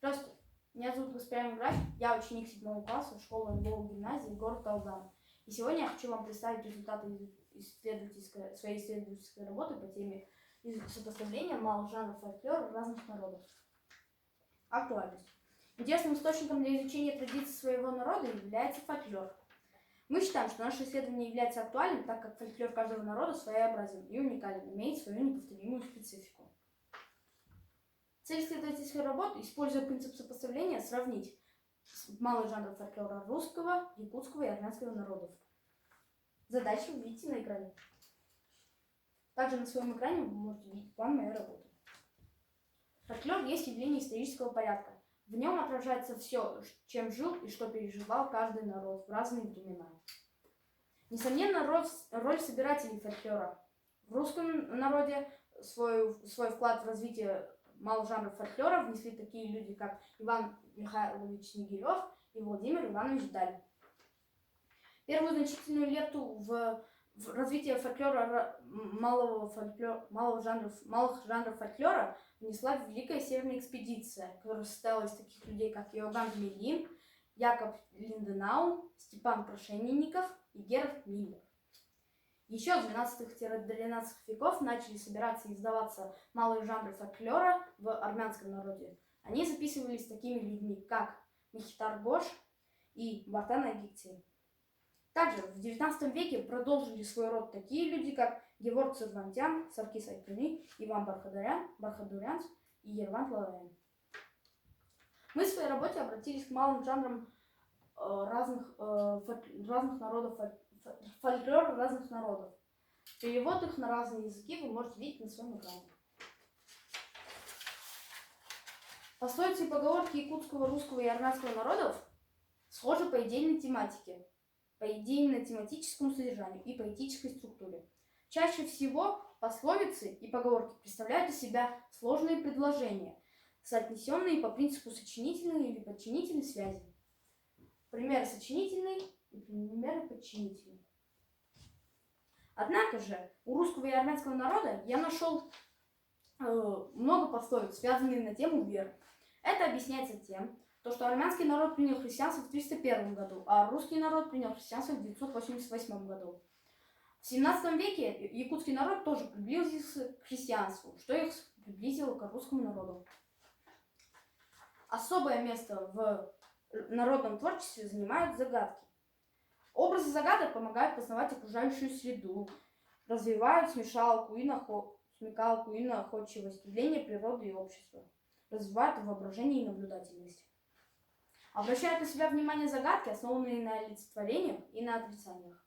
Здравствуйте, меня зовут Гаспарян Граф, я ученик 7 класса школы НБО гимназии, город Алдан. И сегодня я хочу вам представить результаты своей исследовательской работы по теме сопоставления малых жанров фольклора разных народов. Актуальность. Интересным источником для изучения традиций своего народа является фольклор. Мы считаем, что наше исследование является актуальным, так как фольклор каждого народа своеобразен и уникален, имеет свою неповторимую специфику. Цель исследовательской работы, используя принцип сопоставления, сравнить малый жанр фольклора русского, якутского и армянского народов. Задачу вы видите на экране. Также на своем экране вы можете видеть план моей работы. Фольклор есть явление исторического порядка. В нем отражается все, чем жил и что переживал каждый народ в разные времена. Несомненно, роль собирателей фольклора. В русском народе свой вклад в развитие малых жанров фольклора внесли такие люди, как Иван Михайлович Снегирев и Владимир Иванович Даль. Первую значительную лепту в развитие фольклора малых жанров фольклора внесла Великая Северная экспедиция, которая состояла из таких людей, как Иоганн Гмелин, Якоб Линденау, Степан Прошенинников и Герард Миллер. Еще с 12-13 веков начали собираться и издаваться малые жанры фольклора в армянском народе. Они записывались такими людьми, как Мехитар Гош и Вартан Агикций. Также в 19 веке продолжили свой род такие люди, как Геворг Цырвантян, Саркис Айтуни, Иван Бархадурян и Ерван Лалаян. Мы в своей работе обратились к малым жанрам разных народов фольклора разных народов. Перевод их на разные языки вы можете видеть на своем экране. Пословицы и поговорки якутского, русского и армянского народов схожи по идейной тематике, по идейно-тематическому содержанию и поэтической структуре. Чаще всего пословицы и поговорки представляют из себя сложные предложения, соотнесенные по принципу сочинительной или подчинительной связи. Примеры сочинительной и примеры подчинительной. Однако же у русского и армянского народа я нашел много пословиц, связанных на тему веры. Это объясняется тем, что армянский народ принял христианство в 301 году, а русский народ принял христианство в 988 году. В 17 веке якутский народ тоже приблизился к христианству, что их приблизило к русскому народу. Особое место в народном творчестве занимают загадки. Образы загадок помогают познавать окружающую среду, развивают смекалку и находчивость, явления природы и общества, развивают воображение и наблюдательность. Обращают на себя внимание загадки, основанные на олицетворениях и на отрицаниях.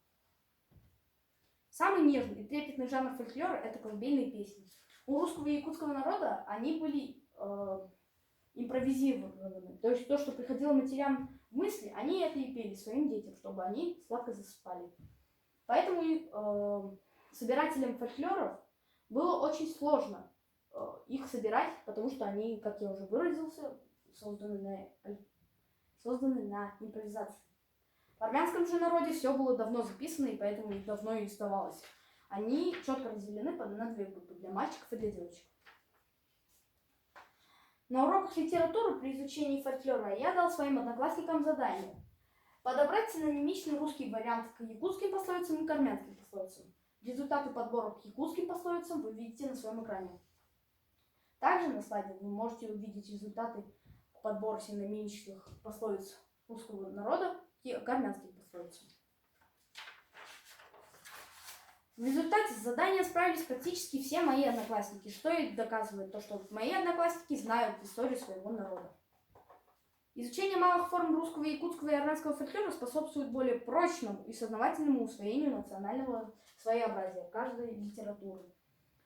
Самый нежный и трепетный жанр фольклора – это колыбельные песни. У русского и якутского народа они были импровизированы. То есть то, что приходило матерям в мысли, они это и пели своим детям, чтобы они сладко засыпали. Поэтому собирателям фольклоров было очень сложно их собирать, потому что они, как я уже выразился, созданы на импровизации. В армянском же народе все было давно записано, и поэтому их давно и издавалось. Они четко разделены на две группы, для мальчиков и для девочек. На уроках литературы при изучении фольклора я дал своим одноклассникам задание подобрать синонимичный русский вариант к якутским пословицам и к армянским пословицам. Результаты подбора к якутским пословицам вы видите на своем экране. Также на слайде вы можете увидеть результаты подбора синонимичных пословиц русского народа и к армянским пословицам. В результате задания справились практически все мои одноклассники, что и доказывает то, что мои одноклассники знают историю своего народа. Изучение малых форм русского, якутского и армянского фольклора способствует более прочному и сознавательному усвоению национального своеобразия каждой литературы.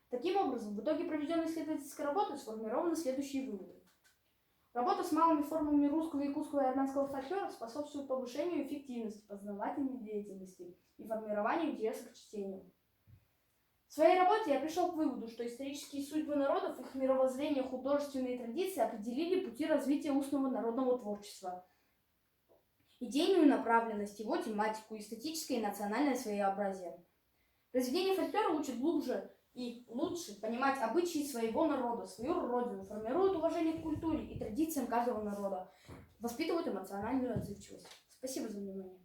Таким образом, в итоге проведенной исследовательской работы сформированы следующие выводы. Работа с малыми формами русского, якутского и армянского фольклора способствует повышению эффективности познавательной деятельности и формированию интереса к чтению. В своей работе я пришел к выводу, что исторические судьбы народов, их мировоззрение, художественные традиции определили пути развития устного народного творчества, идейную направленность, его тематику, эстетическое и национальное своеобразие. Произведения фольклора учат глубже и лучше понимать обычаи своего народа, свою родину, формируют уважение к культуре и традициям каждого народа, воспитывают эмоциональную отзывчивость. Спасибо за внимание.